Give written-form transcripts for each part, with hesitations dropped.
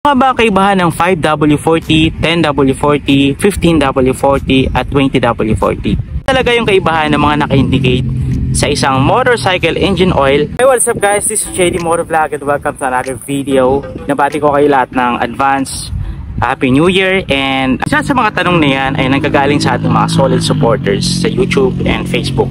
Ano ba kaibahan ng 5W40, 10W40, 15W40 at 20W40? Talaga yung kaibahan ng mga naka-indicate sa isang motorcycle engine oil. Hey, what's up guys? This is JD Motor Vlog and welcome to another video. Nabati ko kayo lahat ng advance Happy New Year, and isa sa mga tanong na yan ay nanggagaling sa ating mga solid supporters sa YouTube and Facebook.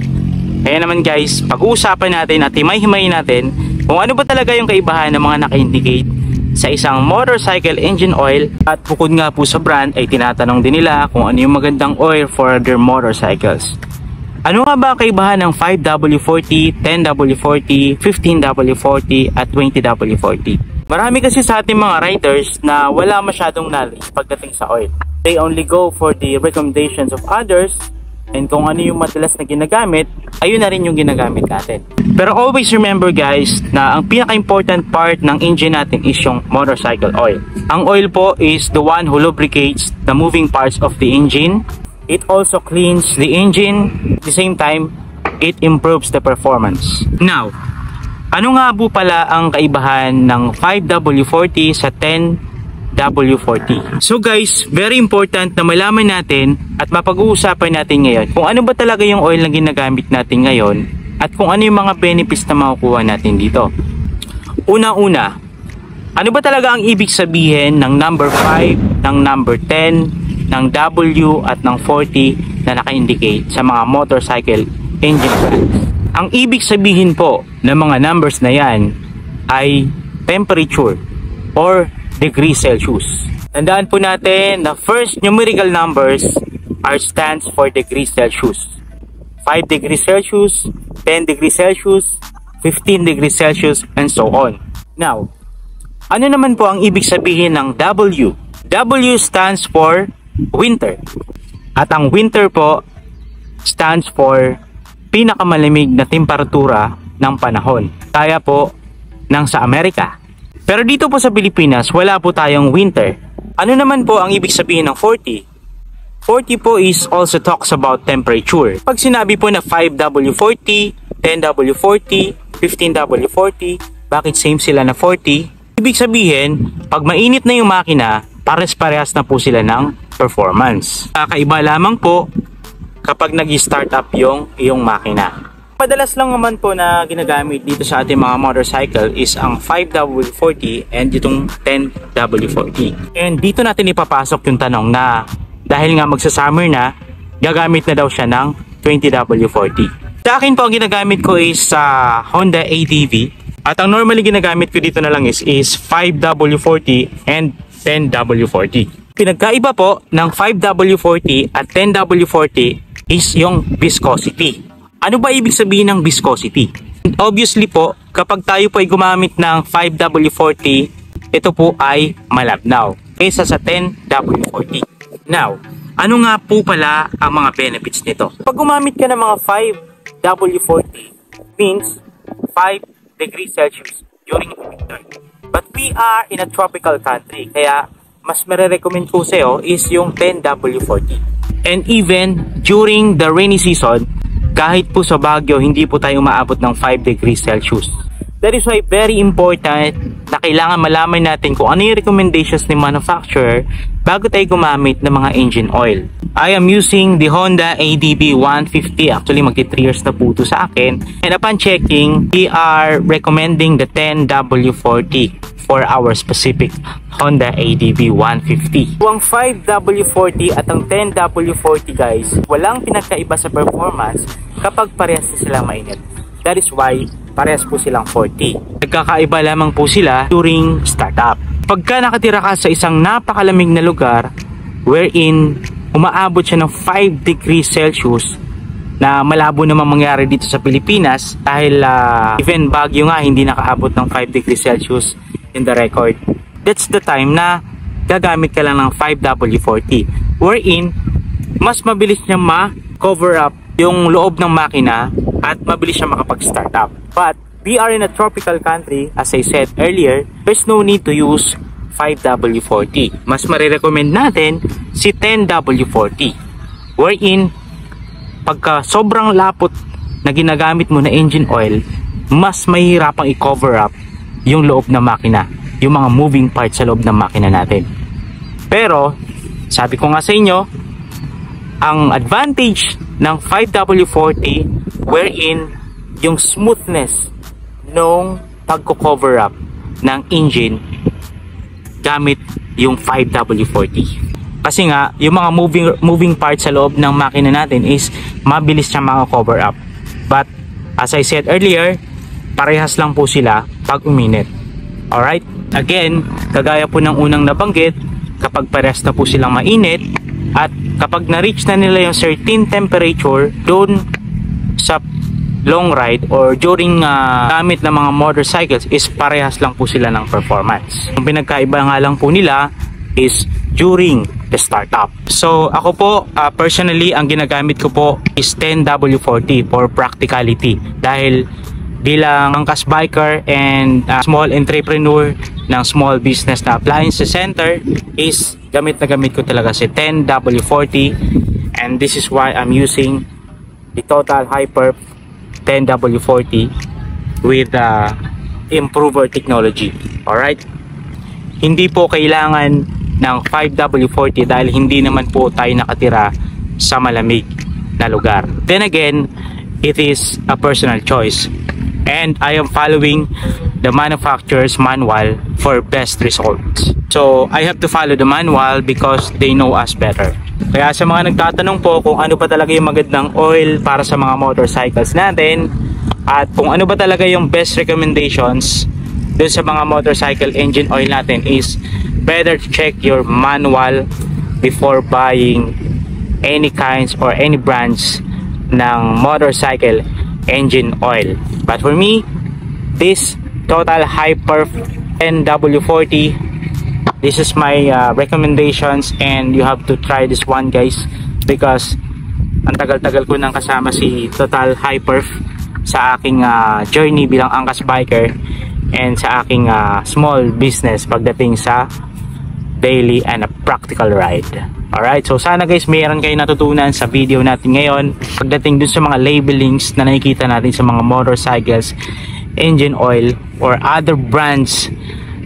Kaya naman guys, pag-uusapan natin at himay-himayin natin kung ano ba talaga yung kaibahan ng mga naka-indicate sa isang motorcycle engine oil, at bukod nga po sa brand ay tinatanong din nila kung ano yung magandang oil for their motorcycles. Ano nga ba kaibahan ng 5W40, 10W40, 15W40 at 20W40? Marami kasi sa ating mga riders na wala masyadong knowledge pagdating sa oil. They only go for the recommendations of others, and kung ano yung madalas na ginagamit, ayun na rin yung ginagamit natin. Pero always remember guys na ang pinaka-important part ng engine natin is yung motorcycle oil. Ang oil po is the one who lubricates the moving parts of the engine. It also cleans the engine. At the same time, it improves the performance. Now, ano nga po pala ang kaibahan ng 5W40 sa 10W40? So guys, very important na malaman natin at mapag-uusapan natin ngayon kung ano ba talaga yung oil na ginagamit natin ngayon at kung ano yung mga benefits na makukuha natin dito. Una-una, ano ba talaga ang ibig sabihin ng number 5, ng number 10, ng W at ng 40 na naka-indicate sa mga motorcycle engine brands? Ang ibig sabihin po ng mga numbers na yan ay temperature or degree Celsius. Tandaan po natin na first numerical numbers stands for degree Celsius. 5 degrees Celsius, 10 degrees Celsius, 15 degrees Celsius, and so on. Now, ano naman po ang ibig sabihin ng W? W stands for winter. At ang winter po stands for pinakamalamig na temperatura ng panahon. Kaya po ng sa Amerika. Pero dito po sa Pilipinas, wala po tayong winter. Ano naman po ang ibig sabihin ng 40? 40 po is also talks about temperature. Pag sinabi po na 5W40, 10W40, 15W40, bakit same sila na 40? Ibig sabihin, pag mainit na yung makina, pares-parehas na po sila ng performance. Kakaiba lamang po kapag nag-start up yung makina. Madalas lang naman po na ginagamit dito sa ating mga motorcycle is ang 5W40 and itong 10W40. And dito natin ipapasok yung tanong na dahil nga magsa-summer na, gagamit na daw siya ng 20W40. Sa akin po ang ginagamit ko is sa Honda ADV, at ang normally ginagamit ko dito na lang is 5W40 and 10W40. Pinagkaiba po ng 5W40 at 10W40 is yung viscosity. Ano ba ibig sabihin ng viscosity? Obviously po, kapag tayo po ay gumamit ng 5W40, ito po ay malabnaw kaysa sa 10W40. Now, ano nga po pala ang mga benefits nito? Pag gumamit ka ng mga 5W40, means 5 degrees Celsius during the winter. But we are in a tropical country, kaya mas marirecommend ko sa'yo is yung 10W40. And even during the rainy season, kahit po sa Baguio, hindi po tayo maabot ng 5 degrees Celsius. That is why very important na kailangan malaman natin kung ano yung recommendations ni manufacturer bago tayo gumamit ng mga engine oil. I am using the Honda ADB 150. Actually, magti 3 years na po ito sa akin. And upon checking, we are recommending the 10W40 for our specific Honda ADB 150. Ang 5W40 at ang 10W40 guys, walang pinagkaiba sa performance kapag parehas sila mainit. That is why parehas po silang 40. Nagkakaiba lamang po sila during startup. Pagka nakatira ka sa isang napakalamig na lugar wherein umaabot siya ng 5 degrees Celsius, na malabo naman mangyari dito sa Pilipinas dahil even Baguio nga hindi nakaabot ng 5 degrees Celsius in the record. That's the time na gagamit ka lang ng 5W40 wherein mas mabilis niya ma-cover up yung loob ng makina at mabilis siya makapag-start up. But we are in a tropical country, as I said earlier, there's no need to use 5W40. Mas marirecommend natin si 10W40 wherein pagka sobrang lapot na ginagamit mo na engine oil, mas mahirapang i-cover up yung loob ng makina. yung mga moving parts sa loob ng makina natin. Pero sabi ko nga sa inyo, ang advantage ng 5W40 wherein yung smoothness nung pagko-cover up ng engine gamit yung 5W40. Kasi nga, yung mga moving parts sa loob ng makina natin is mabilis siya maka-cover up. But as I said earlier, parehas lang po sila pag uminit. Alright? Again, kagaya po ng unang nabanggit, kapag parehas na po silang mainit at kapag na-reach na nila yung certain temperature doon sa long ride or during gamit ng mga motorcycles is parehas lang po sila ng performance. Ang pinagkaiba nga lang po nila is during the startup. So ako po personally ang ginagamit ko po is 10W40 for practicality dahil bilang angkas biker and small entrepreneur ng small business na appliance center is gamit na gamit ko talaga si 10W40 and this is why I'm using the Total Hyperf 10W40 with improver technology. Alright? Hindi po kailangan ng 5W40 dahil hindi naman po tayo nakatira sa malamig na lugar. Then again, it is a personal choice and I am following the manufacturer's manual for best results. So I have to follow the manual because they know us better. Kaya sa mga nagtatanong po kung ano pa talaga yung magandang oil para sa mga motorcycles natin at kung ano ba talaga yung best recommendations dun sa mga motorcycle engine oil natin is better to check your manual before buying any kinds or any brands ng motorcycle engine oil. But for me, this Total Hyperf 10W40, this is my recommendations and you have to try this one guys because ang tagal-tagal ko nang kasama si Total Hyperf sa aking journey bilang angkas biker and sa aking small business pagdating sa daily and a practical ride. Alright, so sana guys mayroon kayo natutunan sa video natin ngayon pagdating dun sa mga labelings na nakikita natin sa mga motorcycles, engine oil or other brands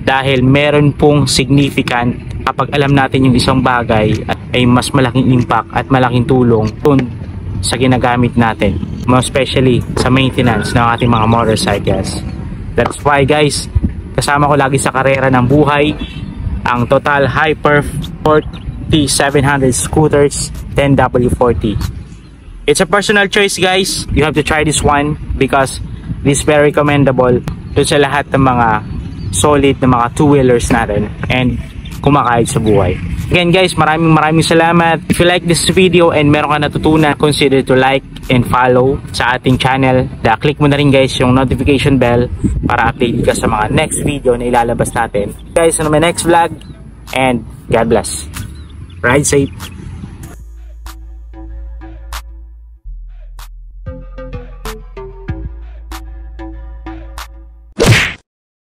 dahil meron pong significant kapag alam natin yung isang bagay ay mas malaking impact at malaking tulong dun sa ginagamit natin, more especially sa maintenance ng ating mga motorcycles. That's why guys, kasama ko lagi sa karera ng buhay ang Total Hyperf 4700 scooters 10W40. It's a personal choice guys, you have to try this one because this is very recommendable dun sa lahat ng mga solid na mga two-wheelers natin and kumakayod sa buhay. Again guys, maraming salamat. If you like this video and meron ka natutunan, consider to like and follow sa ating channel. Click mo na rin guys yung notification bell para update ka sa mga next video na ilalabas natin. Guys, on my next vlog and God bless. Ride safe.